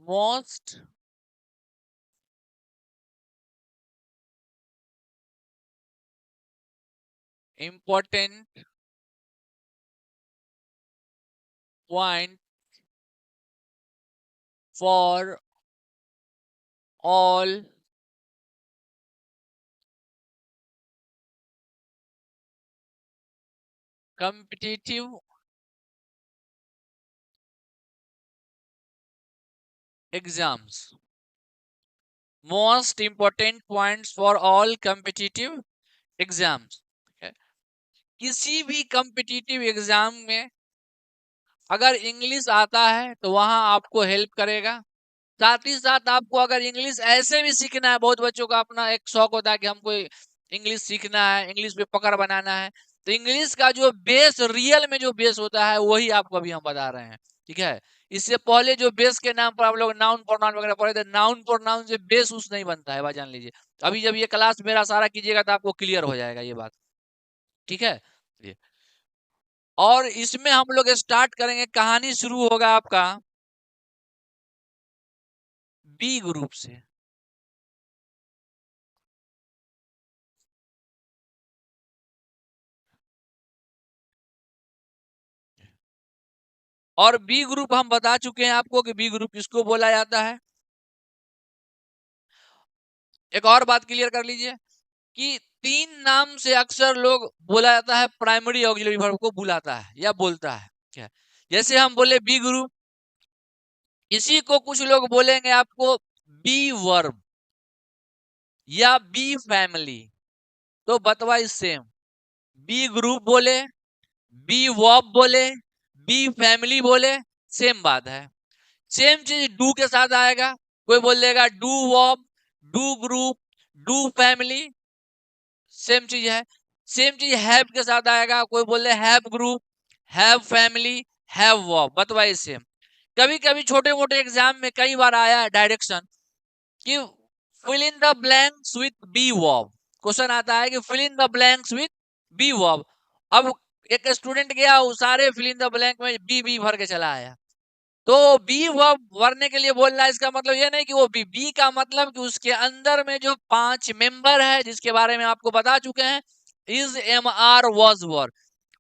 Most important point for all competitive exams. Most important points for all competitive exams. किसी भी competitive exam में अगर English आता है तो वहां आपको हेल्प करेगा। साथ ही साथ आपको अगर इंग्लिश ऐसे भी सीखना है, बहुत बच्चों का अपना एक शौक होता है कि हमको इंग्लिश सीखना है, इंग्लिश पे पकड़ बनाना है, तो इंग्लिश का जो बेस, रियल में जो बेस होता है वही आपको अभी हम बता रहे हैं। ठीक है, इससे पहले जो बेस के नाम पर आप लोग नाउन प्रोनाउन वगैरह पढ़े थे, नाउन प्रोनाउन से बेस उस नहीं बनता है, बात जान लीजिए। अभी जब ये क्लास मेरा सारा कीजिएगा तो आपको क्लियर हो जाएगा ये बात। ठीक है, और इसमें हम लोग स्टार्ट करेंगे, कहानी शुरू होगा आपका बी ग्रुप से। और बी ग्रुप हम बता चुके हैं आपको कि बी ग्रुप किसको बोला जाता है। एक और बात क्लियर कर लीजिए कि तीन नाम से अक्सर लोग बोला जाता है, प्राइमरी ऑक्सिलरी वर्ब को बुलाता है या बोलता है। क्या, जैसे हम बोले बी ग्रुप, इसी को कुछ लोग बोलेंगे आपको बी वर्ब या बी फैमिली, तो बतवा सेम। बी ग्रुप बोले, बी वर्ब बोले, बी फैमिली बोले, सेम बात है। सेम चीज डू के साथ आएगा, कोई बोल देगा do verb, do group, do family, same चीज है। सेम चीज हैव के साथ आएगा, कोई बोल दे have group, have family, have verb, बतवाइए सेम। कभी कभी छोटे मोटे एग्जाम में कई बार आया है डायरेक्शन कि fill in the blanks with be verb, question आता है कि fill in the blanks with be verb. अब एक स्टूडेंट गया, वो सारे फिल इन द ब्लैंक में बी बी भर के चला आया, तो बी वर्ब भरने के लिए बोल रहा है, इसका मतलब ये नहीं कि वो बी का मतलब कि उसके अंदर में जो 5 मेंबर है जिसके बारे में आपको बता चुके हैं, is am are was were,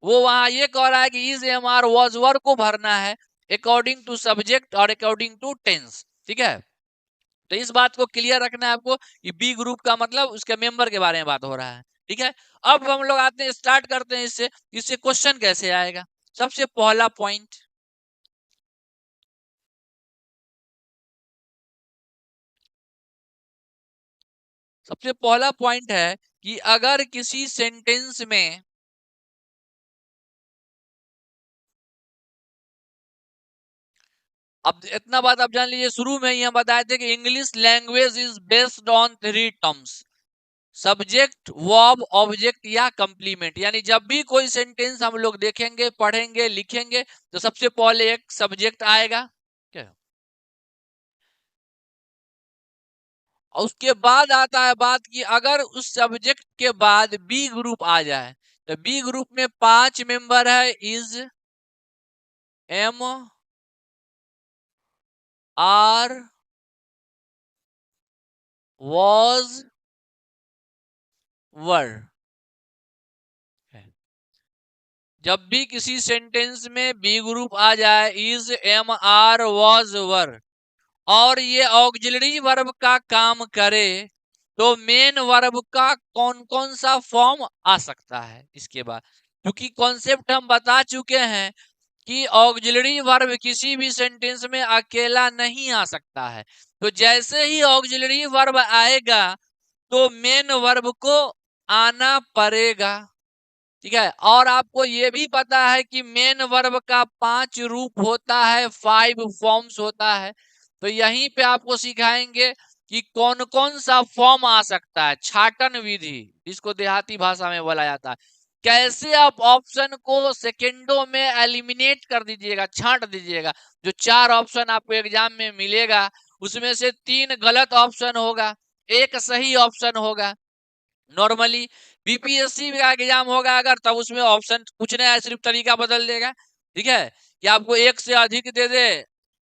वो वहां ये कह रहा है कि is am are was were को भरना है अकॉर्डिंग टू सब्जेक्ट और अकॉर्डिंग टू टेंस। ठीक है, तो इस बात को क्लियर रखना है आपको कि बी ग्रुप का मतलब उसके मेंबर के बारे में बात हो रहा है। ठीक है, अब हम लोग आते हैं, स्टार्ट करते हैं इससे। इससे क्वेश्चन कैसे आएगा, सबसे पहला पॉइंट, सबसे पहला पॉइंट है कि अगर किसी सेंटेंस में, अब इतना बात आप जान लीजिए, शुरू में ही हम बताए थे कि English language is based on 3 terms, subject, verb, object या कंप्लीमेंट। यानी जब भी कोई सेंटेंस हम लोग देखेंगे, पढ़ेंगे, लिखेंगे, तो सबसे पहले एक सब्जेक्ट आएगा, क्या, और उसके बाद आता है बात कि अगर उस सब्जेक्ट के बाद बी ग्रुप आ जाए, तो बी ग्रुप में 5 मेंबर है, इज, एम, आर, वॉज, वर। जब भी किसी सेंटेंस में बी ग्रुप आ जाए, इज, एम, आर, वॉज, वर, और ये ऑक्सिलरी वर्ब का काम करे, तो मेन वर्ब का कौन कौन सा फॉर्म आ सकता है इसके बाद। क्योंकि कॉन्सेप्ट हम बता चुके हैं कि ऑक्सिलरी वर्ब किसी भी सेंटेंस में अकेला नहीं आ सकता है, तो जैसे ही ऑक्सिलरी वर्ब आएगा तो मेन वर्ब को आना पड़ेगा। ठीक है, और आपको ये भी पता है कि मेन वर्ब का 5 रूप होता है, 5 फॉर्म्स होता है, तो यहीं पे आपको सिखाएंगे कि कौन कौन सा फॉर्म आ सकता है, छाटन विधि जिसको देहाती भाषा में बोला जाता है, कैसे आप ऑप्शन को सेकेंडों में एलिमिनेट कर दीजिएगा, छांट दीजिएगा। जो 4 ऑप्शन आपको एग्जाम में मिलेगा, उसमें से 3 गलत ऑप्शन होगा, एक सही ऑप्शन होगा। नॉर्मली बीपीएससी का एग्जाम होगा अगर, तब उसमें ऑप्शन पूछने है, सिर्फ तरीका बदल देगा। ठीक है, कि आपको एक से अधिक दे दे,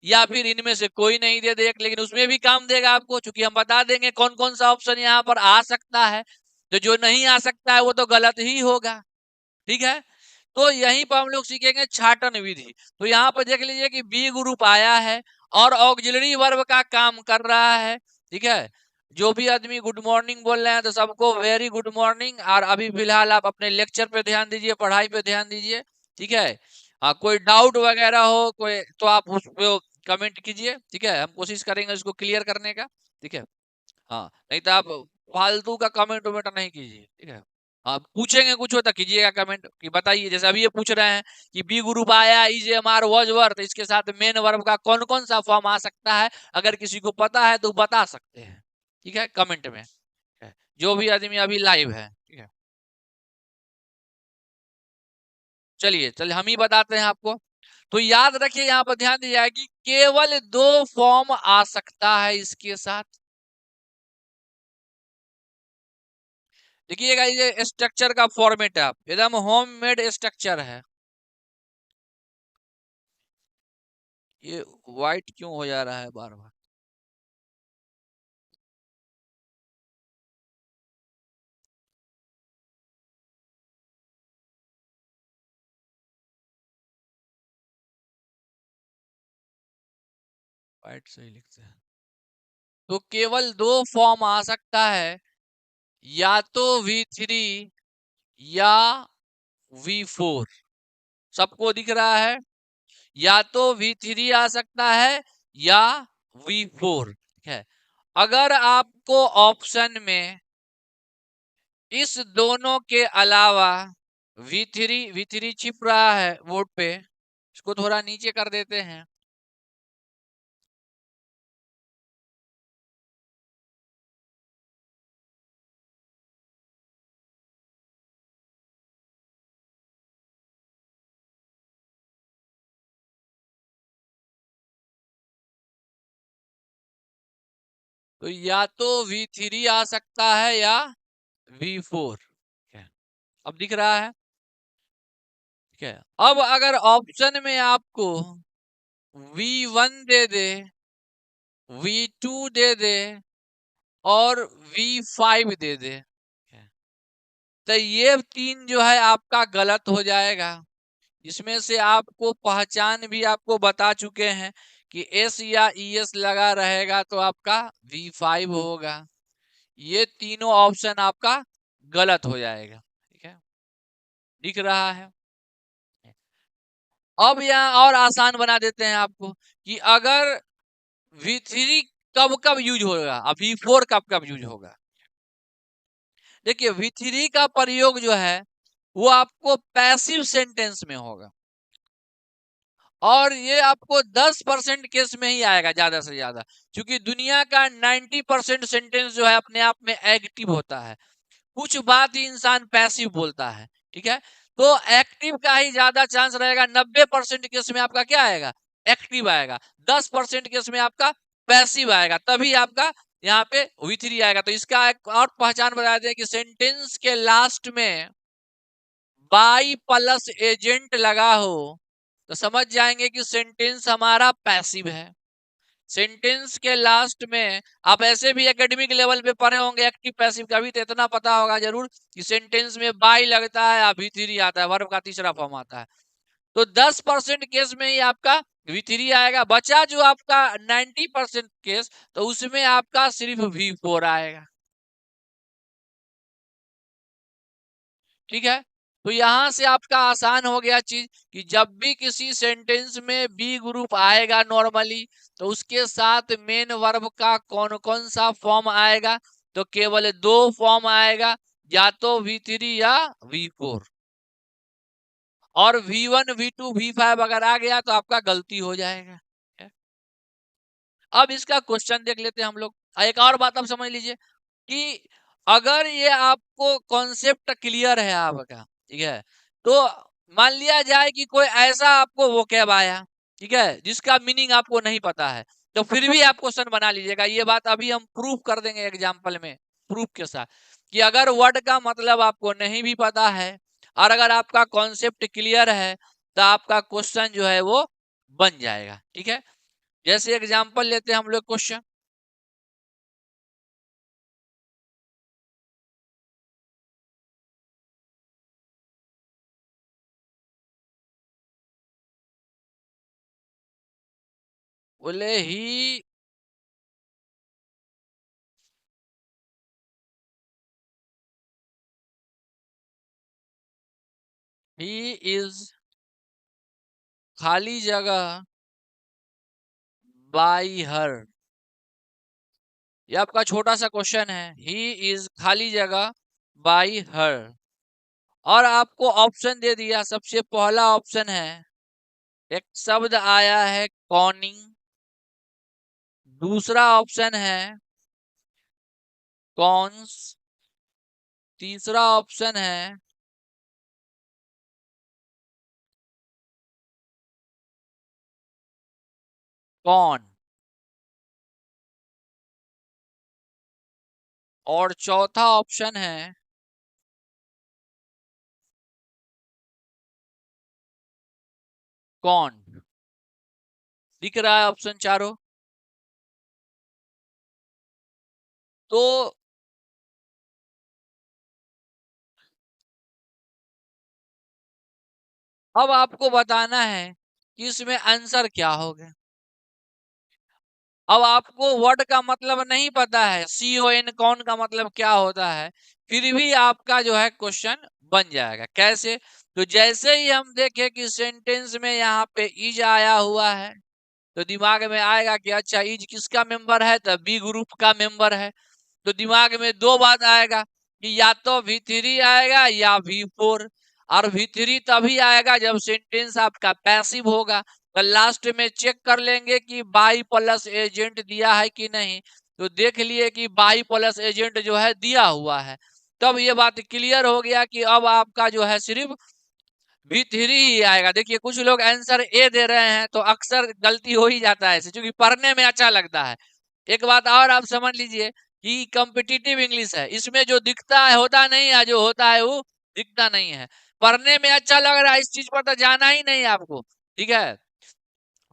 या फिर इनमें से कोई नहीं दे दे, लेकिन उसमें भी काम देगा आपको, क्योंकि हम बता देंगे कौन कौन सा ऑप्शन यहाँ पर आ सकता है। तो जो नहीं आ सकता है वो तो गलत ही होगा। ठीक है, तो यहीं पर हम लोग सीखेंगे छाटन विधि। तो यहाँ पर देख लीजिए कि बी ग्रुप आया है और ऑक्सिलरी वर्ब का काम कर रहा है। ठीक है, जो भी आदमी गुड मॉर्निंग बोल रहे हैं तो सबको वेरी गुड मॉर्निंग। और अभी फिलहाल आप अपने लेक्चर पे ध्यान दीजिए, पढ़ाई पे ध्यान दीजिए। ठीक है, कोई डाउट वगैरह हो कोई तो आप उस पे कमेंट कीजिए। ठीक है, हम कोशिश करेंगे इसको क्लियर करने का। ठीक है, हाँ, नहीं तो आप फालतू का कमेंट वमेंट नहीं कीजिए। ठीक है, आप पूछेंगे कुछ हो तो कीजिएगा कमेंट कि बताइए, जैसे अभी ये पूछ रहे हैं कि बी ग्रुप आया, is am are was worth, इसके साथ मेन वर्ब का कौन कौन सा फॉर्म आ सकता है, अगर किसी को पता है तो बता सकते हैं। ठीक है, कमेंट में। ठीक है, जो भी आदमी अभी लाइव है। ठीक है, चलिए चलिए हम ही बताते हैं आपको। तो याद रखिए, यहाँ पर ध्यान दिया है कि केवल दो फॉर्म आ सकता है इसके साथ। देखिएगा, ये स्ट्रक्चर का फॉर्मेट है, एकदम होममेड स्ट्रक्चर है। ये व्हाइट क्यों हो जा रहा है बार बार? व्हाइट सही लिखते हैं। तो केवल दो फॉर्म आ सकता है, या तो V3 या V4। सबको दिख रहा है? या तो V3 आ सकता है या V4 है। अगर आपको ऑप्शन में इस दोनों के अलावा V3 छिप रहा है बोर्ड पे, इसको थोड़ा नीचे कर देते हैं। तो या तो V3 आ सकता है या V4। अब दिख रहा है? ठीक है, अब अगर ऑप्शन में आपको V1 दे दे, V2 दे दे और V5 दे दे, तो ये तीन जो है आपका गलत हो जाएगा। इसमें से आपको पहचान भी आपको बता चुके हैं कि एस या ES लगा रहेगा तो आपका V5 होगा। ये तीनों ऑप्शन आपका गलत हो जाएगा। ठीक है, दिख रहा है? अब यहाँ और आसान बना देते हैं आपको कि अगर V3 कब कब यूज होगा और V4 कब कब यूज होगा। देखिए, V3 का प्रयोग जो है वो आपको पैसिव सेंटेंस में होगा, और ये आपको 10% केस में ही आएगा ज्यादा से ज्यादा, क्योंकि दुनिया का 90% सेंटेंस जो है अपने आप में एक्टिव होता है। कुछ बात ही इंसान पैसिव बोलता है। ठीक है, तो एक्टिव का ही ज्यादा चांस रहेगा। 90% केस में आपका क्या आएगा? एक्टिव आएगा। 10% केस में आपका पैसिव आएगा, तभी आपका यहाँ पे V3 आएगा। तो इसका एक और पहचान बता दें कि सेंटेंस के लास्ट में बाई प्लस एजेंट लगा हो तो समझ जाएंगे कि सेंटेंस हमारा पैसिव है। सेंटेंस के लास्ट में आप ऐसे भी एकेडमिक लेवल पे पढ़े होंगे एक्टिव पैसिव का, भी तो इतना पता होगा जरूर कि सेंटेंस में बाई लगता है या V3 आता है, वर्ब का तीसरा फॉर्म आता है। तो 10% केस में ही आपका V3 आएगा, बचा जो आपका 90% केस, तो उसमें आपका सिर्फ V4 आएगा। ठीक है, तो यहां से आपका आसान हो गया चीज कि जब भी किसी सेंटेंस में बी ग्रुप आएगा नॉर्मली, तो उसके साथ मेन वर्ब का कौन कौन सा फॉर्म आएगा, तो केवल दो फॉर्म आएगा, या तो V3 या V4। और V1 V2 V5 अगर आ गया तो आपका गलती हो जाएगा। अब इसका क्वेश्चन देख लेते हैं हम लोग। एक और बात आप समझ लीजिए कि अगर ये आपको कॉन्सेप्ट क्लियर है आपका, ठीक है, तो मान लिया जाए कि कोई ऐसा आपको वोकैब आया, ठीक है, जिसका मीनिंग आपको नहीं पता है, तो फिर भी आप क्वेश्चन बना लीजिएगा। ये बात अभी हम प्रूफ कर देंगे एग्जाम्पल में, प्रूफ के साथ, कि अगर वर्ड का मतलब आपको नहीं भी पता है और अगर आपका कॉन्सेप्ट क्लियर है तो आपका क्वेश्चन जो है वो बन जाएगा। ठीक है, जैसे एग्जांपल लेते हैं हम लोग क्वेश्चन, बोले ही इज खाली जगह बाई हर। ये आपका छोटा सा क्वेश्चन है, ही इज खाली जगह बाई हर, और आपको ऑप्शन दे दिया। सबसे पहला ऑप्शन है, एक शब्द आया है कॉनिंग, दूसरा ऑप्शन है कॉन्स, तीसरा ऑप्शन है कॉन, और चौथा ऑप्शन है कौन। दिख रहा है ऑप्शन चारों? तो अब आपको बताना है कि इसमें आंसर क्या होगा। अब आपको वर्ड का मतलब नहीं पता है, CON कौन का मतलब क्या होता है, फिर भी आपका जो है क्वेश्चन बन जाएगा। कैसे? तो जैसे ही हम देखें कि सेंटेंस में यहाँ पे इज आया हुआ है, तो दिमाग में आएगा कि अच्छा इज किसका मेंबर है, तो बी ग्रुप का मेंबर है। तो दिमाग में दो बात आएगा कि या तो V3 आएगा या V4, और V3 तभी आएगा जब सेंटेंस आपका पैसिव होगा। तो लास्ट में चेक कर लेंगे कि बाई प्लस एजेंट दिया है कि नहीं, तो देख लिए कि बाई प्लस एजेंट जो है दिया हुआ है। तब ये बात क्लियर हो गया कि अब आपका जो है सिर्फ V3 ही आएगा। देखिए कुछ लोग आंसर ए दे रहे हैं तो अक्सर गलती हो ही जाता है, क्योंकि पढ़ने में अच्छा लगता है। एक बात और आप समझ लीजिए कि कॉम्पिटिटिव इंग्लिश है, इसमें जो दिखता है होता नहीं है, जो होता है वो दिखता नहीं है। पढ़ने में अच्छा लग रहा है, इस चीज पर तो जाना ही नहीं है आपको, ठीक है।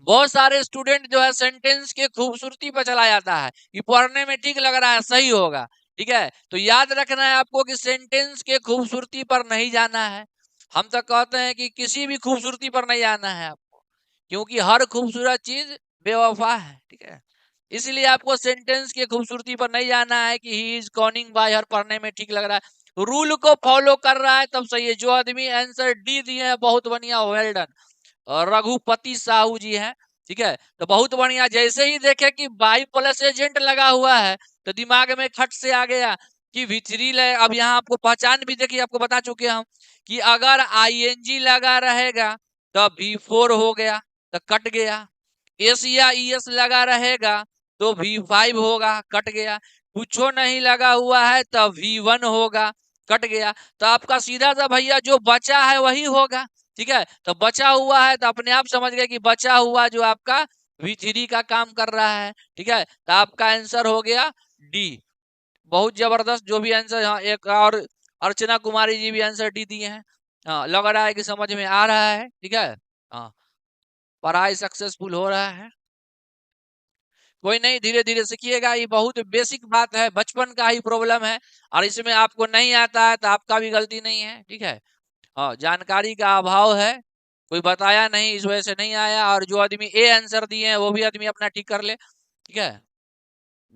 बहुत सारे स्टूडेंट जो है सेंटेंस के खूबसूरती पर चला जाता है कि पढ़ने में ठीक लग रहा है, सही होगा, ठीक है। तो याद रखना है आपको कि सेंटेंस के खूबसूरती पर नहीं जाना है। हम तो कहते हैं कि किसी भी खूबसूरती पर नहीं जाना है आपको, क्योंकि हर खूबसूरत चीज बेवफा है, ठीक है। इसलिए आपको सेंटेंस की खूबसूरती पर नहीं जाना है कि ही इज कॉनिंग बाय हर, पढ़ने में ठीक लग रहा है, रूल को फॉलो कर रहा है तब सही है। जो आदमी आंसर डी दिए हैं बहुत बढ़िया, वेल डन। और रघुपति साहू जी हैं, ठीक है, तो बहुत बढ़िया। जैसे ही देखे कि बाई प्लस एजेंट लगा हुआ है तो दिमाग में खट से आ गया कि V3 अब यहाँ आपको पहचान भी देखिए, आपको बता चुके हम कि अगर ING लगा रहेगा तो V4 हो गया, तो कट गया। एस या ES लगा रहेगा तो V5 होगा, कट गया। कुछो नहीं लगा हुआ है तो V1 होगा, कट गया। तो आपका सीधा सा भैया जो बचा है वही होगा, ठीक है। तो बचा हुआ है तो अपने आप समझ गए कि बचा हुआ जो आपका V3 का काम कर रहा है, ठीक है। तो आपका आंसर हो गया डी। बहुत जबरदस्त जो भी आंसर। हाँ, एक और अर्चना कुमारी जी भी आंसर डी दिए हैं। हाँ, लग रहा है कि समझ में आ रहा है, ठीक है। हाँ, पढ़ाई सक्सेसफुल हो रहा है। कोई नहीं, धीरे धीरे सीखिएगा, ये बहुत बेसिक बात है, बचपन का ही प्रॉब्लम है, और इसमें आपको नहीं आता है तो आपका भी गलती नहीं है, ठीक है। हाँ, जानकारी का अभाव है, कोई बताया नहीं इस वजह से नहीं आया। और जो आदमी ए आंसर दिए हैं वो भी आदमी अपना ठीक कर ले, ठीक है।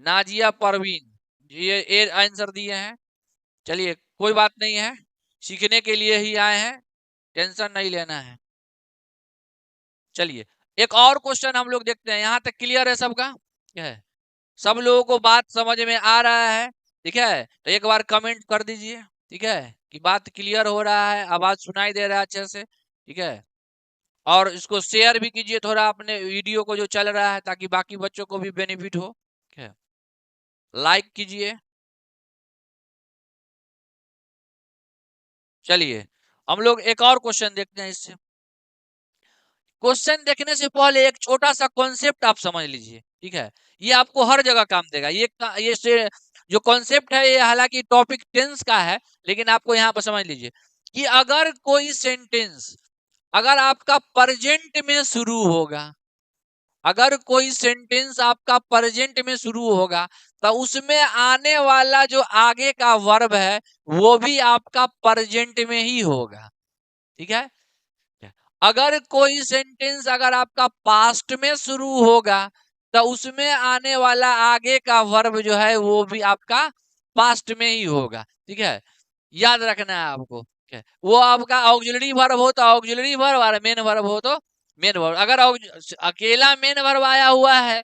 नाजिया परवीन ये ए आंसर दिए हैं। चलिए कोई बात नहीं है, सीखने के लिए ही आए हैं, टेंशन नहीं लेना है। चलिए एक और क्वेश्चन हम लोग देखते हैं, यहाँ तक क्लियर है सबका? क्या है, सब लोगों को बात समझ में आ रहा है? ठीक है, तो एक बार कमेंट कर दीजिए, ठीक है, कि बात क्लियर हो रहा है, आवाज सुनाई दे रहा है अच्छे से, ठीक है। और इसको शेयर भी कीजिए थोड़ा अपने वीडियो को जो चल रहा है, ताकि बाकी बच्चों को भी बेनिफिट हो, ठीक है। लाइक कीजिए। चलिए हम लोग एक और क्वेश्चन देखते हैं। इससे क्वेश्चन देखने से पहले एक छोटा सा कॉन्सेप्ट आप समझ लीजिए, ठीक है। ये आपको हर जगह काम देगा। ये से जो कॉन्सेप्ट है, ये हालांकि टॉपिक टेंस का है, लेकिन आपको यहाँ पर समझ लीजिए कि अगर कोई सेंटेंस अगर आपका प्रेजेंट में शुरू होगा, अगर कोई सेंटेंस आपका प्रेजेंट में शुरू होगा तो उसमें आने वाला जो आगे का वर्ब है वो भी आपका प्रेजेंट में ही होगा, ठीक है। अगर कोई सेंटेंस अगर आपका पास्ट में शुरू होगा तो उसमें आने वाला आगे का वर्ब जो है वो भी आपका पास्ट में ही होगा, ठीक है। याद रखना है आपको, ठीक है। वो आपका ऑक्सिलरी वर्ब हो तो ऑक्सिलरी वर्ब और मेन वर्ब हो तो मेन वर्ब। अगर अकेला मेन वर्ब आया हुआ है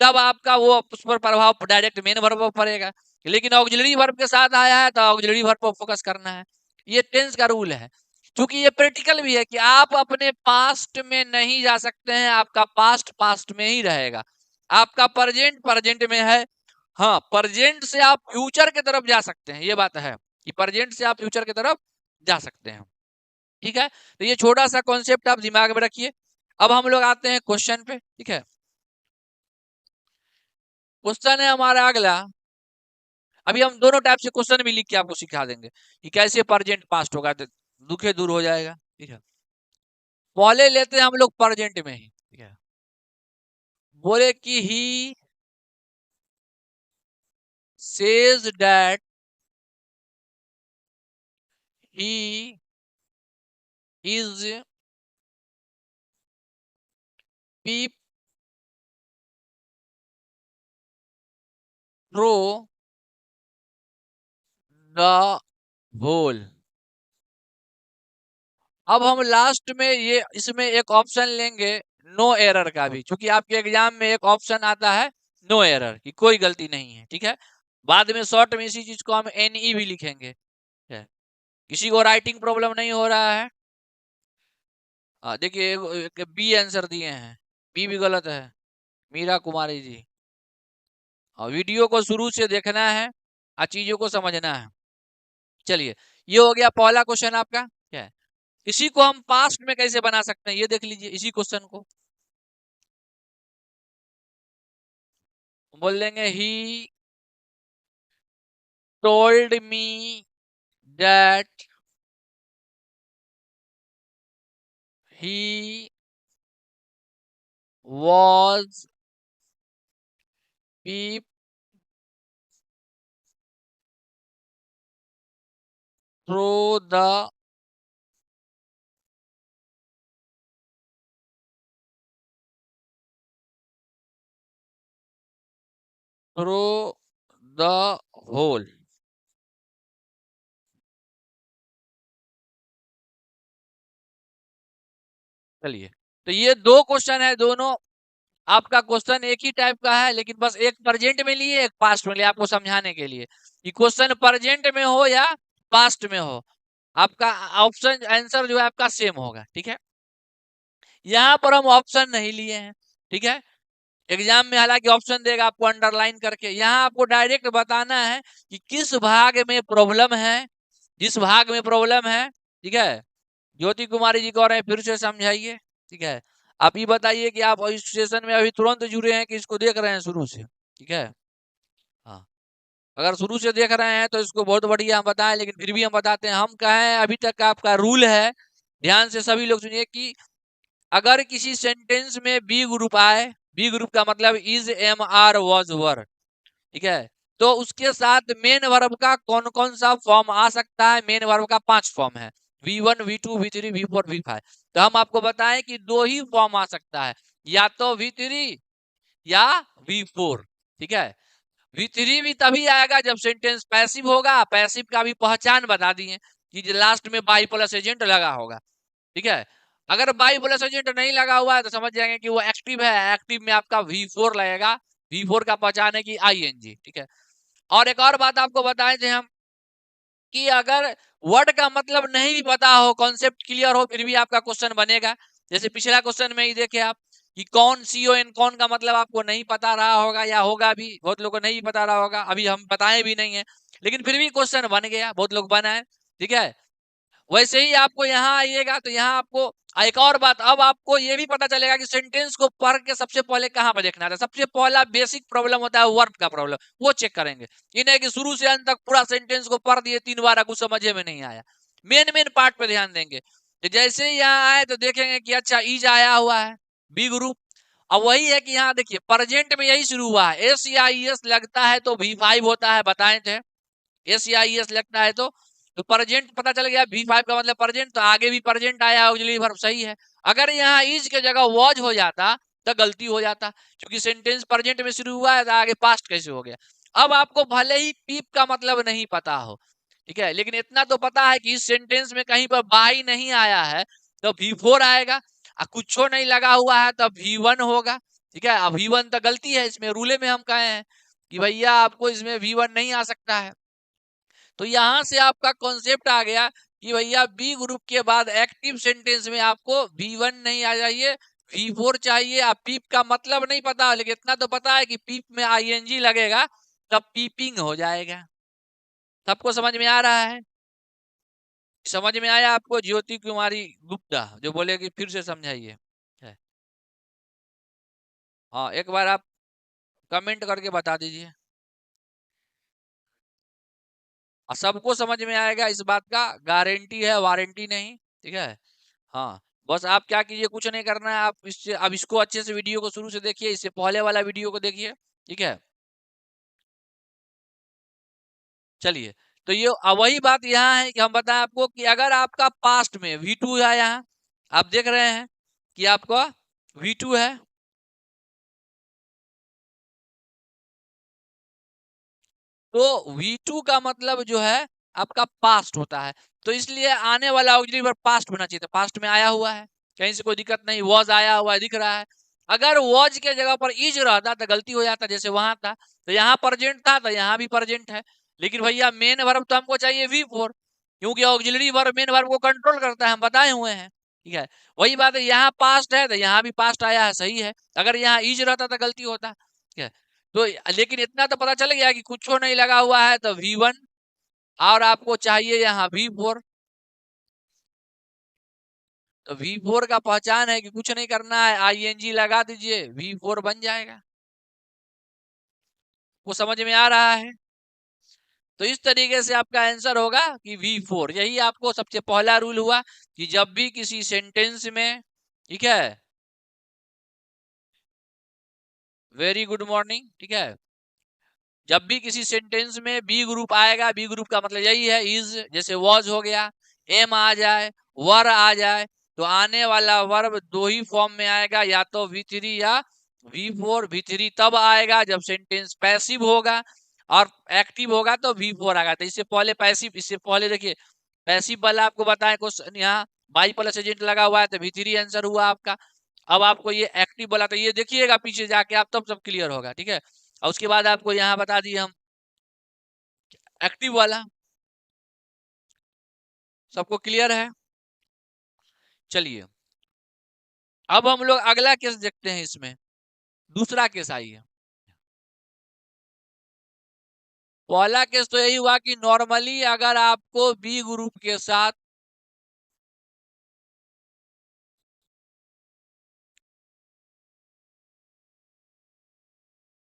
तब आपका वो उस पर प्रभाव डायरेक्ट मेन वर्ब पर पड़ेगा, लेकिन ऑक्सिलरी वर्ब के साथ आया है तो ऑक्सिलरी वर्ब पर फोकस करना है। ये टेंस का रूल है। क्योंकि ये प्रैक्टिकल भी है कि आप अपने पास्ट में नहीं जा सकते हैं, आपका पास्ट पास्ट में ही रहेगा, आपका प्रेजेंट प्रेजेंट में है। हाँ, प्रेजेंट से आप फ्यूचर की तरफ जा सकते हैं, ये बात है कि प्रेजेंट से आप फ्यूचर की तरफ जा सकते हैं, ठीक है। तो ये छोटा सा कॉन्सेप्ट आप दिमाग में रखिए। अब हम लोग आते हैं क्वेश्चन पे, ठीक है। क्वेश्चन है हमारा अगला। अभी हम दोनों टाइप से क्वेश्चन भी लिख के आपको सिखा देंगे कि कैसे प्रेजेंट पास्ट होगा, तो दुखे दूर हो जाएगा, ठीक है। पहले लेते हैं हम लोग प्रेजेंट में ही, ठीक है। बोले कि he says that he is peep through the hole. अब हम लास्ट में ये इसमें एक ऑप्शन लेंगे नो एरर का भी, क्योंकि आपके एग्जाम में एक ऑप्शन आता है नो एरर की, कोई गलती नहीं है, ठीक है। बाद में शॉर्ट में इसी चीज को हम एनई भी लिखेंगे, ठीक है। किसी को राइटिंग प्रॉब्लम नहीं हो रहा है? देखिए बी आंसर दिए हैं, बी भी गलत है, मीरा कुमारी जी। और वीडियो को शुरू से देखना है और चीजों को समझना है। चलिए, ये हो गया पहला क्वेश्चन आपका, क्या है। इसी को हम पास्ट में कैसे बना सकते हैं ये देख लीजिए। इसी क्वेश्चन को बोल देंगे he told me that he was peep through the through the hole। चलिए, तो ये दो क्वेश्चन है, दोनों आपका क्वेश्चन एक ही टाइप का है, लेकिन बस एक प्रेजेंट में लिए एक पास्ट में लिए आपको समझाने के लिए कि क्वेश्चन प्रेजेंट में हो या पास्ट में हो, आपका ऑप्शन आंसर जो है आपका सेम होगा, ठीक है। यहाँ पर हम ऑप्शन नहीं लिए हैं, ठीक है। एग्जाम में हालांकि ऑप्शन देगा आपको अंडरलाइन करके, यहाँ आपको डायरेक्ट बताना है कि किस भाग में प्रॉब्लम है, जिस भाग में प्रॉब्लम है, ठीक है। ज्योति कुमारी जी कह रहे हैं फिर से समझाइए, ठीक है। आप ये बताइए कि आप इस सेशन में अभी तुरंत जुड़े हैं कि इसको देख रहे हैं शुरू से, ठीक है। हाँ, अगर शुरू से देख रहे हैं तो इसको बहुत बढ़िया हम बताएं, लेकिन फिर भी हम बताते हैं। हम कहें अभी तक का आपका रूल है, ध्यान से सभी लोग सुनिए, कि अगर किसी सेंटेंस में बी ग्रुप आए, बी ग्रुप का मतलब is am are was were, ठीक है, तो उसके साथ मेन वर्ब का कौन कौन सा फॉर्म आ सकता है। मेन वर्ब का 5 फॉर्म है, V1 V2 V3 V4 V5। तो हम आपको बताएं कि दो ही फॉर्म आ सकता है, या तो V3 या V4, ठीक है। V3 भी तभी आएगा जब सेंटेंस पैसिव होगा। पैसिव का भी पहचान बता दिए कि लास्ट में बाई प्लस एजेंट लगा होगा, ठीक है। अगर बाई प्लस एजेंट नहीं लगा हुआ है तो समझ जाएंगे कि वो एक्टिव है। एक्टिव में आपका V4 लगेगा। V4 का पहचान है कि ING, ठीक है। और एक और बात आपको बताएं थे हम कि अगर वर्ड का मतलब नहीं भी पता हो, कॉन्सेप्ट क्लियर हो, फिर भी आपका क्वेश्चन बनेगा। जैसे पिछला क्वेश्चन में ही देखे आप कि कौन CON कौन का मतलब आपको नहीं पता रहा होगा, या होगा भी, बहुत लोगों को नहीं पता रहा होगा, अभी हम बताए भी नहीं है, लेकिन फिर भी क्वेश्चन बन गया, बहुत लोग बनाए, ठीक है। वैसे ही आपको यहाँ आइएगा तो यहाँ आपको एक और बात, अब आपको ये भी पता चलेगा कि सेंटेंस को पढ़ के सबसे पहले कहाँ पर देखना था। सबसे पहला बेसिक प्रॉब्लम होता है वर्ब का प्रॉब्लम, वो चेक करेंगे। ये नहीं कि शुरू से अंत तक पूरा सेंटेंस को पढ़ दिए 3 बार, कुछ समझे में नहीं आया। मेन मेन पार्ट पे ध्यान देंगे। तो जैसे ही यहाँ आए तो देखेंगे कि अच्छा इज आया हुआ है, बी ग्रुप, अब वही है कि यहाँ देखिए प्रेजेंट में यही शुरू हुआ है, एस या ई एस लगता है तो V5 होता है, बताए थे। एस या ई एस लगता है तो प्रेजेंट पता चल गया, V5 का मतलब प्रेजेंट, तो आगे भी प्रेजेंट आया, ऑक्सिलरी वर्ब सही है। अगर यहाँ इज के जगह वॉज हो जाता तो गलती हो जाता, क्योंकि सेंटेंस प्रेजेंट में शुरू हुआ है तो आगे पास्ट कैसे हो गया। अब आपको भले ही पीप का मतलब नहीं पता हो, ठीक है, लेकिन इतना तो पता है कि इस सेंटेंस में कहीं पर बाई नहीं आया है तो V4 आएगा, कुछ नहीं लगा हुआ है तो V1 होगा, ठीक है। अब V1 तो गलती है इसमें, रूले में हम कहे हैं कि भैया आपको इसमें V1 नहीं आ सकता है। तो यहां से आपका कॉन्सेप्ट आ गया कि भैया बी ग्रुप के बाद एक्टिव सेंटेंस में आपको V1 नहीं आ जाइए, V4 चाहिए। आप पीप का मतलब नहीं पता, लेकिन इतना तो पता है कि पीप में ING लगेगा तब पीपिंग हो जाएगा। सबको समझ में आ रहा है? समझ में आया आपको? ज्योति कुमारी गुप्ता जो बोले कि फिर से समझाइए। हाँ, एक बार आप कमेंट करके बता दीजिए। सबको समझ में आएगा, इस बात का गारंटी है, वारंटी नहीं, ठीक है। हाँ, बस आप क्या कीजिए, कुछ नहीं करना है, आप इससे अब इसको अच्छे से वीडियो को शुरू से देखिए, इससे पहले वाला वीडियो को देखिए, ठीक है। चलिए, तो ये वही बात यहाँ है कि हम बताएं आपको कि अगर आपका पास्ट में V2 है, यहाँ आप देख रहे हैं कि आपका V2 है, तो V2 का मतलब जो है आपका पास्ट होता है, तो इसलिए आने वाला ऑक्सिलरी वर्ब पास्ट होना चाहिए था। पास्ट में आया हुआ है, कहीं से कोई दिक्कत नहीं, वॉज आया हुआ है, दिख रहा है। अगर वॉज के जगह पर इज रहता तो गलती हो जाता, जैसे वहां था तो यहाँ प्रेजेंट था तो यहाँ भी प्रेजेंट है। लेकिन भैया मेन वर्ब तो हमको चाहिए V4, क्योंकि ऑक्सिलरी वर्ब मेन वर्ब को कंट्रोल करता है, हम बताए हुए हैं, ठीक है। वही बात है, यहाँ पास्ट है तो यहाँ भी पास्ट आया है, सही है। अगर यहाँ इज रहता तो गलती होता, ठीक है। तो लेकिन इतना तो पता चल गया कि कुछ नहीं लगा हुआ है तो V1, और आपको चाहिए यहाँ V4, तो V4 का पहचान है कि कुछ नहीं करना है, ING लगा दीजिए, V4 बन जाएगा। वो समझ में आ रहा है? तो इस तरीके से आपका आंसर होगा कि V4। यही आपको सबसे पहला रूल हुआ कि जब भी किसी सेंटेंस में, ठीक है, वेरी गुड मॉर्निंग, ठीक है, जब भी किसी सेंटेंस में बी ग्रुप आएगा, बी ग्रुप का मतलब यही है इज, जैसे वॉज हो गया, एम आ जाए, वर आ जाए, तो आने वाला वर्ब दो ही फॉर्म में आएगा, या तो V3 या V4। V3 तब आएगा जब सेंटेंस पैसिव होगा, और एक्टिव होगा तो V4 आएगा। तो इससे पहले पैसिव, इससे पहले देखिए पैसिव वाला आपको बताएं क्वेश्चन, यहाँ बाई प्लस एजेंट लगा हुआ है तो V3 आंसर हुआ आपका। अब आपको ये एक्टिव वाला तो ये देखिएगा पीछे जाके आप, तब सब क्लियर होगा, ठीक है। और उसके बाद आपको यहाँ बता दिए हम एक्टिव वाला। सबको क्लियर है? चलिए, अब हम लोग अगला केस देखते हैं, इसमें दूसरा केस आइए। पहला केस तो यही हुआ कि नॉर्मली अगर आपको बी ग्रुप के साथ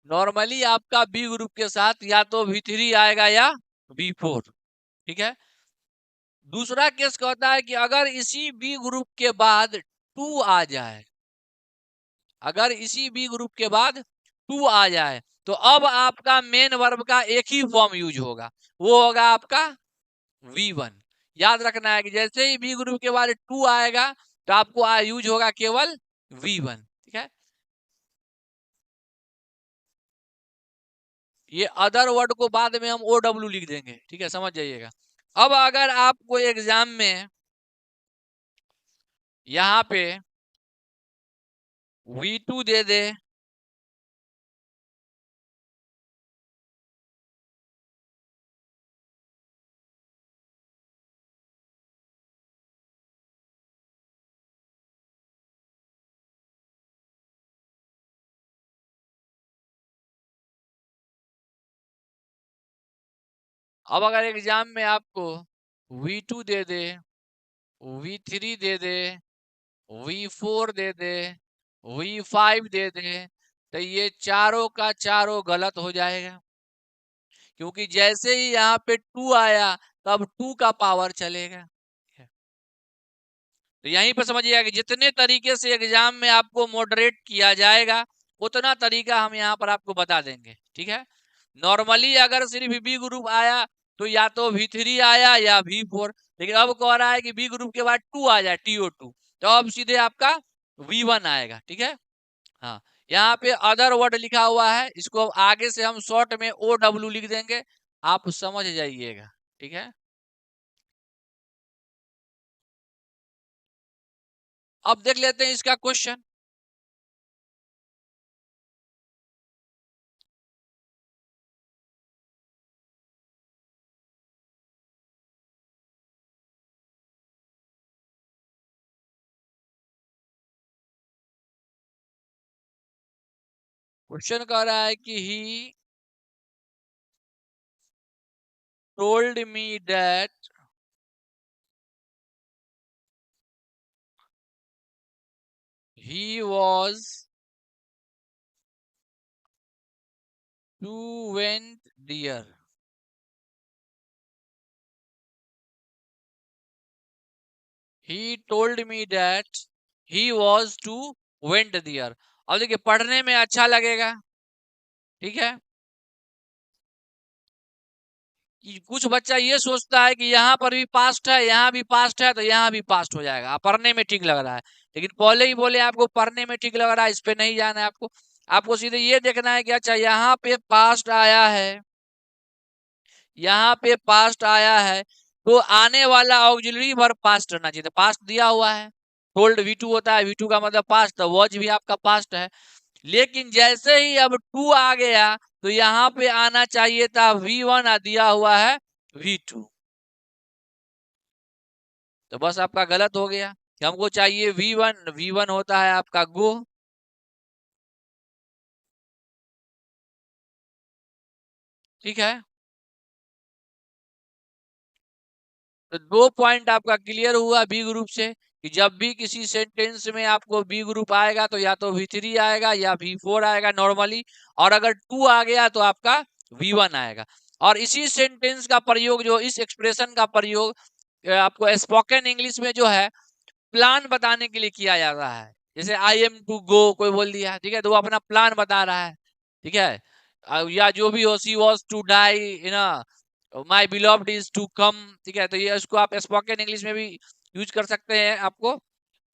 नॉर्मली आपका बी ग्रुप के साथ या तो V3 आएगा या V4, ठीक है। दूसरा केस कहता है कि अगर इसी बी ग्रुप के बाद 2 आ जाए, अगर इसी बी ग्रुप के बाद 2 आ जाए, तो अब आपका मेन वर्ब का एक ही फॉर्म यूज होगा, वो होगा आपका V1। याद रखना है कि जैसे ही बी ग्रुप के बाद 2 आएगा तो आपको यूज होगा केवल V1, ठीक है। ये अदर वर्ड को बाद में हम OW लिख देंगे, ठीक है, समझ जाइएगा। अब अगर आपको एग्जाम में यहाँ पे V2 दे दे, अब अगर एग्जाम में आपको V2 दे दे, V3 दे दे, V4 दे दे, V5 दे दे, तो ये चारों का चारों गलत हो जाएगा, क्योंकि जैसे ही यहाँ पे 2 आया तब 2 का पावर चलेगा। तो यहीं पर समझिएगा कि जितने तरीके से एग्जाम में आपको मॉडरेट किया जाएगा उतना तरीका हम यहाँ पर आपको बता देंगे। ठीक है, नॉर्मली अगर सिर्फ बी ग्रुप आया तो या तो V3 आया या V4, लेकिन अब कह रहा है कि बी ग्रुप के बाद 2 आ जाए, TO2, तो अब सीधे आपका V1 आएगा। ठीक है, हाँ, यहाँ पे अदर वर्ड लिखा हुआ है, इसको आगे से हम शॉर्ट में OW लिख देंगे, आप समझ जाइएगा। ठीक है, अब देख लेते हैं इसका क्वेश्चन। क्वेश्चन कह रहा है कि he told me that he was to went deer. He told me that he was to went deer. अब देखिए पढ़ने में अच्छा लगेगा। ठीक है, कि कुछ बच्चा ये सोचता है कि यहाँ पर भी पास्ट है, यहाँ भी पास्ट है, तो यहाँ भी पास्ट हो जाएगा, पढ़ने में ठीक लग रहा है। लेकिन पहले ही बोले आपको पढ़ने में ठीक लग रहा है, इस पे नहीं जाना है आपको। आपको सीधे ये देखना है कि अच्छा यहाँ पे पास्ट आया है, यहाँ पे पास्ट आया है, तो आने वाला ऑक्सिलरी वर्ब पास्ट रहना चाहिए। पास्ट दिया हुआ है, टोल्ड V2 होता है, V2 का मतलब पास्ट, तो वॉज भी आपका पास्ट है। लेकिन जैसे ही अब 2 आ गया तो यहाँ पे आना चाहिए था V1, दिया हुआ है V2, तो बस आपका गलत हो गया। हमको चाहिए V1, V1 होता है आपका गो। ठीक है, तो 2 पॉइंट आपका क्लियर हुआ बी ग्रुप से, कि जब भी किसी सेंटेंस में आपको बी ग्रुप आएगा तो या तो V3 आएगा या V4 आएगा नॉर्मली, और अगर 2 आ गया तो आपका V1 आएगा। और इसी सेंटेंस का प्रयोग, जो इस एक्सप्रेशन का प्रयोग आपको स्पोकन इंग्लिश में जो है प्लान बताने के लिए किया जाता है। जैसे आई एम टू गो कोई बोल दिया, ठीक है, तो वो अपना प्लान बता रहा है। ठीक है, या जो भी हो, she was to die, my beloved is to come. ठीक है, तो ये इसको आप स्पोकन इंग्लिश में भी यूज कर सकते हैं, आपको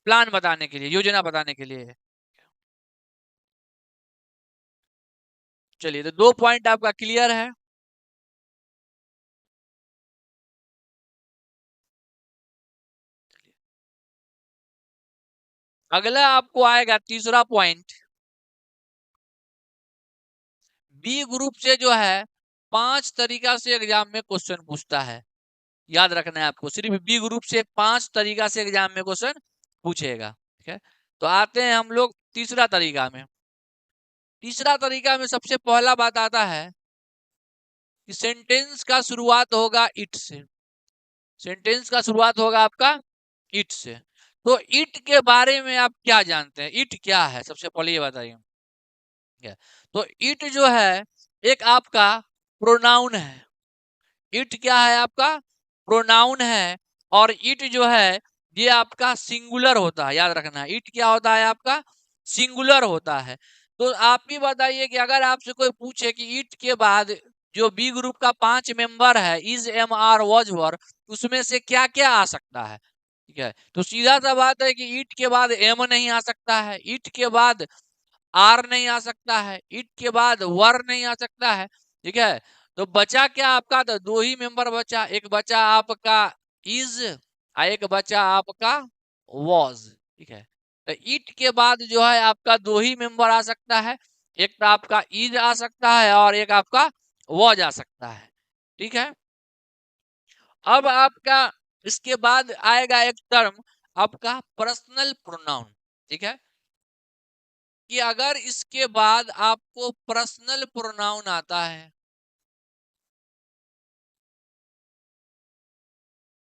प्लान बताने के लिए, योजना बताने के लिए। चलिए, तो 2 पॉइंट आपका क्लियर है। अगला आपको आएगा तीसरा पॉइंट। बी ग्रुप से जो है 5 तरीका से एग्जाम में क्वेश्चन पूछता है, याद रखना है आपको, सिर्फ बी ग्रुप से 5 तरीका से एग्जाम में क्वेश्चन पूछेगा। ठीक है, तो आते हैं हम लोग तीसरा तरीका में। तीसरा तरीका में सबसे पहला बात आता है कि सेंटेंस का शुरुआत होगा इट से। सेंटेंस का शुरुआत होगा आपका इट से। तो इट के बारे में आप क्या जानते हैं, इट क्या है, सबसे पहले ये बताइए। तो इट जो है एक आपका प्रोनाउन है। इट क्या है, आपका प्रोनाउन है। और इट जो है ये आपका सिंगुलर होता है, याद रखना है, इट क्या होता है, आपका सिंगुलर होता है। तो आप ही बताइए कि अगर आपसे कोई पूछे कि इट के बाद जो बी ग्रुप का 5 मेंबर है, इज, एम, आर, वॉज, वर, उसमें से क्या क्या आ सकता है। ठीक है, तो सीधा सा बात है कि इट के बाद एम नहीं आ सकता है, इट के बाद आर नहीं आ सकता है, इट के बाद वर नहीं आ सकता है। ठीक है, तो बचा क्या आपका, तो 2 ही मेंबर बचा, एक बचा आपका इज, एक बचा आपका वॉज। ठीक है, तो इट के बाद जो है आपका 2 ही मेंबर आ सकता है, एक तो आपका इज आ सकता है और एक आपका वॉज आ सकता है। ठीक है, अब आपका इसके बाद आएगा एक टर्म आपका पर्सनल प्रोनाउन। ठीक है, कि अगर इसके बाद आपको पर्सनल प्रोनाउन आता है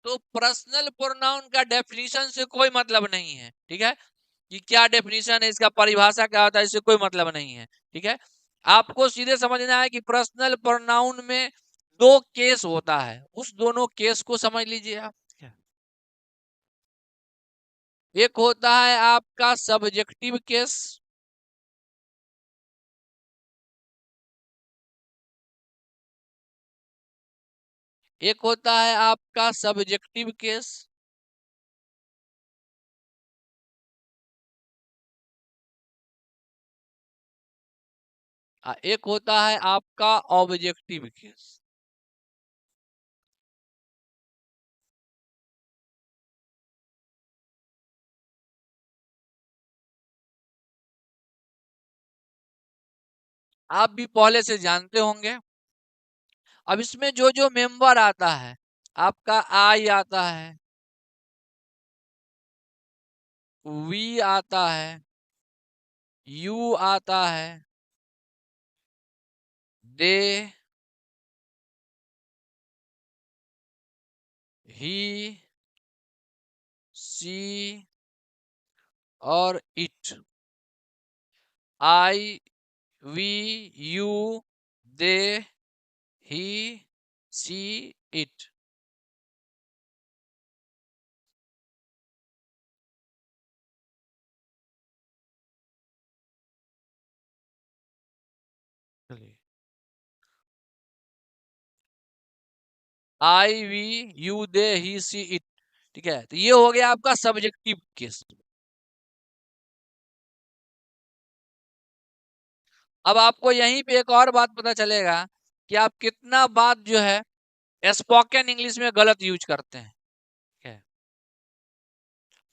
तो पर्सनल प्रोनाउन का डेफिनेशन से कोई मतलब नहीं है। ठीक है, कि क्या डेफिनेशन है इसका, परिभाषा क्या होता है, इससे कोई मतलब नहीं है। ठीक है, आपको सीधे समझना है कि पर्सनल प्रोनाउन में 2 केस होता है, उस दोनों केस को समझ लीजिए आप। एक होता है आपका सब्जेक्टिव केस, एक होता है आपका सब्जेक्टिव केस, एक होता है आपका ऑब्जेक्टिव केस। आप भी पहले से जानते होंगे। अब इसमें जो जो मेंबर आता है, आपका आई आता है, वी आता है, यू आता है, दे, ही, सी और it. I, we, you, they, he, she, it. I, we, you, they, he, she, it. ठीक है, तो ये हो गया आपका सब्जेक्टिव केस। अब आपको यहीं पे एक और बात पता चलेगा कि आप कितना बात जो है स्पोकन इंग्लिश में गलत यूज करते हैं। ठीक है,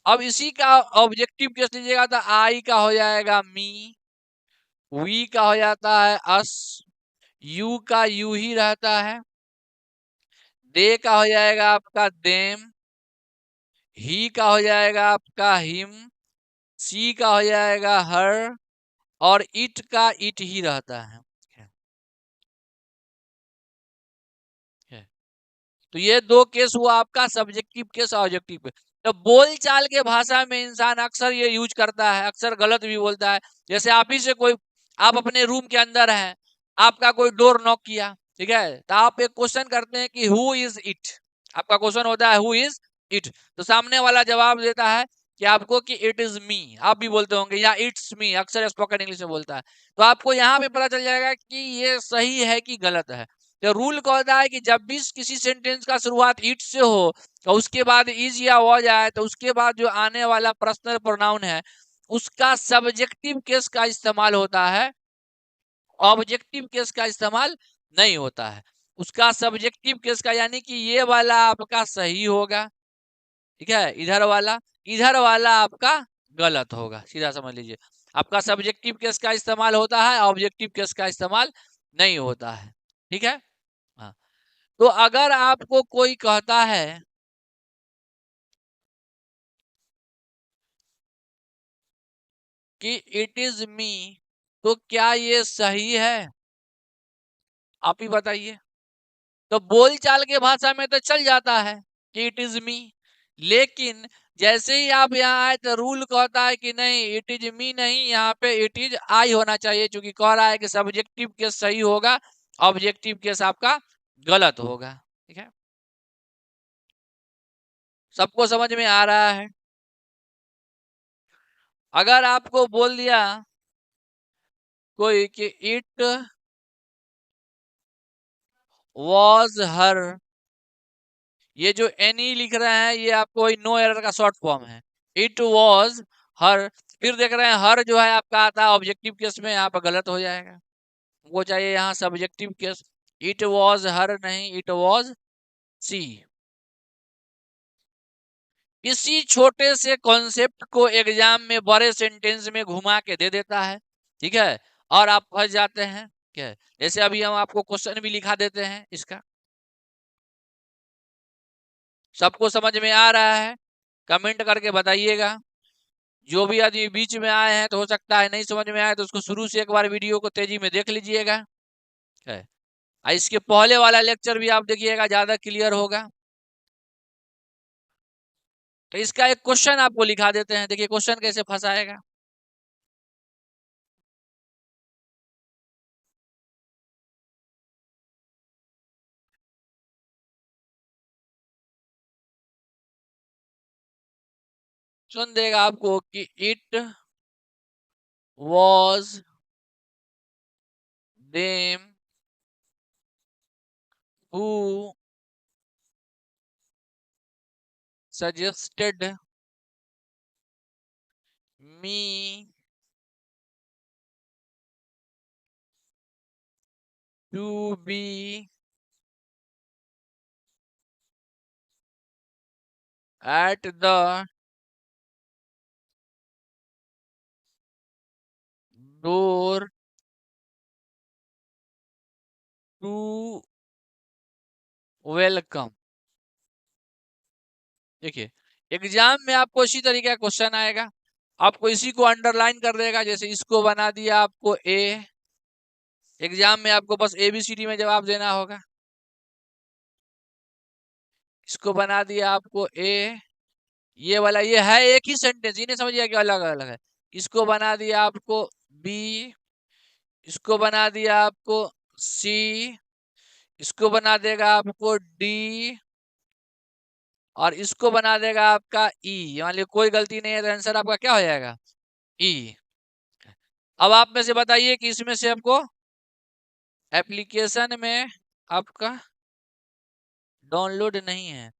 अब इसी का ऑब्जेक्टिव केस लीजिएगा तो आई का हो जाएगा मी, वी का हो जाता है अस, यू का यू ही रहता है, दे का हो जाएगा आपका देम, ही का हो जाएगा आपका हिम, सी का हो जाएगा हर, और इट का इट ही रहता है। तो ये दो केस हुआ आपका सब्जेक्टिव केस, ऑब्जेक्टिव केस। तो बोल चाल के भाषा में इंसान अक्सर ये यूज करता है, अक्सर गलत भी बोलता है। जैसे आप ही से कोई, आप अपने रूम के अंदर हैं, आपका कोई डोर नॉक किया, ठीक है, तो आप एक क्वेश्चन करते हैं कि हु इज इट। आपका क्वेश्चन होता है हु इज इट, तो सामने वाला जवाब देता है कि आपको कि इट इज मी। आप भी बोलते होंगे या इट्स मी, अक्सर स्पोकन इंग्लिश में बोलता है। तो आपको यहाँ पे पता चल जाएगा कि ये सही है कि गलत है। तो रूल क्या होता है कि जब भी किसी सेंटेंस का शुरुआत इट से हो और उसके बाद इज या वॉज आए, तो उसके बाद जो आने वाला पर्सनल प्रोनाउन है उसका सब्जेक्टिव केस का इस्तेमाल होता है, ऑब्जेक्टिव केस का इस्तेमाल नहीं होता है। उसका सब्जेक्टिव केस का यानी कि ये वाला आपका सही होगा, ठीक है, इधर वाला आपका गलत होगा, सीधा समझ लीजिए। आपका सब्जेक्टिव केस का इस्तेमाल होता है, ऑब्जेक्टिव केस का इस्तेमाल नहीं होता है। ठीक है, हाँ। तो अगर आपको कोई कहता है कि इट इज मी, तो क्या ये सही है? आप ही बताइए। तो बोलचाल के भाषा में तो चल जाता है कि इट इज मी, लेकिन जैसे ही आप यहाँ आए तो रूल कहता है कि नहीं, इट इज मी नहीं, यहाँ पे इट इज आई होना चाहिए, क्योंकि कह रहा है कि सब्जेक्टिव केस सही होगा, ऑब्जेक्टिव केस आपका गलत होगा। ठीक है, सबको समझ में आ रहा है? अगर आपको बोल दिया कोई कि इट वॉज हर, ये जो एनी लिख रहे हैं ये आपको नो एरर का शॉर्ट फॉर्म है। इट वॉज हर, फिर देख रहे हैं हर जो है आपका आता है ऑब्जेक्टिव केस में, यहाँ पर गलत हो जाएगा। वो चाहिए यहाँ subjective case, it was her नहीं, इट वॉज सी। इसी छोटे से कॉन्सेप्ट को एग्जाम में बड़े सेंटेंस में घुमा के दे देता है। ठीक है, और आप फंस जाते हैं। ठीक है, जैसे अभी हम आपको क्वेश्चन भी लिखा देते हैं इसका। सबको समझ में आ रहा है? कमेंट करके बताइएगा। जो भी आदमी बीच में आए हैं तो हो सकता है नहीं समझ में आए, तो उसको शुरू से एक बार वीडियो को तेजी में देख लीजिएगा। है, इसके पहले वाला लेक्चर भी आप देखिएगा, ज्यादा क्लियर होगा। तो इसका एक क्वेश्चन आपको लिखा देते हैं, देखिए क्वेश्चन कैसे फंसाएगा। ऑप्शन देगा आपको कि it was them who suggested me to be at the door to welcome। देखिए, एग्जाम में आपको इसी तरीके का क्वेश्चन आएगा, आपको इसी को अंडरलाइन कर देगा, जैसे इसको बना दिया आपको ए। एग्जाम में आपको बस ABCD में जवाब देना होगा। इसको बना दिया आपको ए, ये वाला ये है एक ही सेंटेंस, ये नहीं समझिए कि अलग अलग है। इसको बना दिया आपको बी, इसको बना दिया आपको सी, इसको बना देगा आपको डी, और इसको बना देगा आपका ई। मान लीजिए कोई गलती नहीं है तो आंसर आपका क्या हो जाएगा? ई। अब आप में से बताइए कि इसमें से आपको एप्लीकेशन में आपका डाउनलोड नहीं है,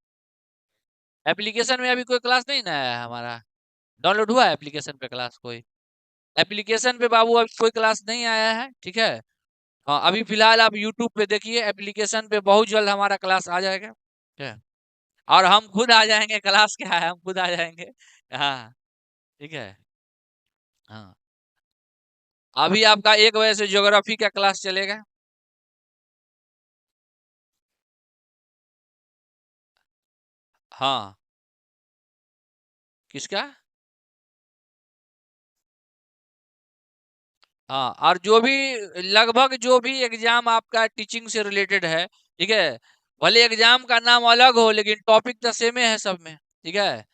एप्लीकेशन में अभी कोई क्लास नहीं ना आया है हमारा, डाउनलोड हुआ है एप्लीकेशन पे क्लास कोई? एप्लीकेशन पे बाबू अभी कोई क्लास नहीं आया है, ठीक है। हाँ, अभी फिलहाल आप यूट्यूब पे देखिए, एप्लीकेशन पे बहुत जल्द हमारा क्लास आ जाएगा, ठीक है। और हम खुद आ जाएंगे, क्लास क्या है, हम खुद आ जाएंगे। हाँ, ठीक है। हाँ, अभी आपका 1 बजे से ज्योग्राफी का क्लास चलेगा। हाँ, किसका? हाँ, और जो भी लगभग जो भी एग्जाम आपका टीचिंग से रिलेटेड है, ठीक है, भले एग्जाम का नाम अलग हो लेकिन टॉपिक तो सेम है सब में, ठीक है।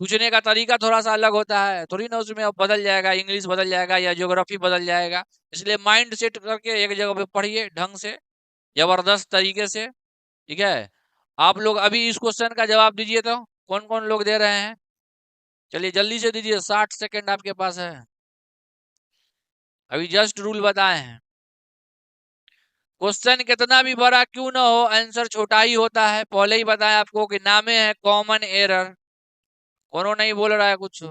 पूछने का तरीका थोड़ा सा अलग होता है, थोड़ी ना उसमें अब बदल जाएगा, इंग्लिश बदल जाएगा या ज्योग्राफी बदल जाएगा। इसलिए माइंड सेट करके एक जगह पे पढ़िए ढंग से, जबरदस्त तरीके से, ठीक है। आप लोग अभी इस क्वेश्चन का जवाब दीजिए, तो कौन कौन लोग दे रहे हैं? चलिए जल्दी से दीजिए, 60 सेकंड आपके पास है, अभी जस्ट रूल बताए हैं। क्वेश्चन कितना भी बड़ा क्यों ना हो, आंसर छोटा ही होता है। पहले ही बताया आपको कि नामे है कॉमन एरर। कौन नहीं बोल रहा है कुछ?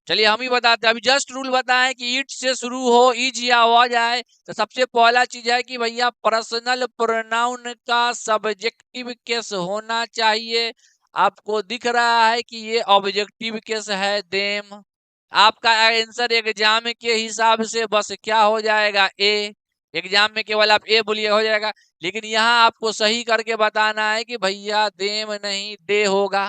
चलिए हम ही बताते हैं, अभी जस्ट रूल बताएं कि इट से शुरू हो, इज या आ जाए, तो सबसे पहला चीज है कि भैया पर्सनल प्रोनाउन का सब्जेक्टिव केस होना चाहिए। आपको दिख रहा है कि ये ऑब्जेक्टिव केस है, देम। आपका आंसर एग्जाम के हिसाब से बस क्या हो जाएगा? ए। एग्जाम में केवल आप ए बोलिए हो जाएगा, लेकिन यहाँ आपको सही करके बताना है कि भैया देम नहीं दे होगा।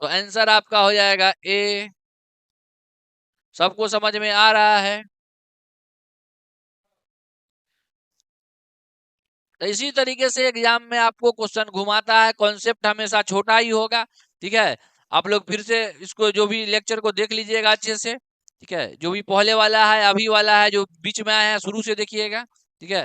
तो आंसर आपका हो जाएगा ए। सबको समझ में आ रहा है? तो इसी तरीके से एग्जाम में आपको क्वेश्चन घुमाता है, कॉन्सेप्ट हमेशा छोटा ही होगा, ठीक है। आप लोग फिर से इसको जो भी लेक्चर को देख लीजिएगा अच्छे से, ठीक है। जो भी पहले वाला है, अभी वाला है, जो बीच में आया है, शुरू से देखिएगा, ठीक है।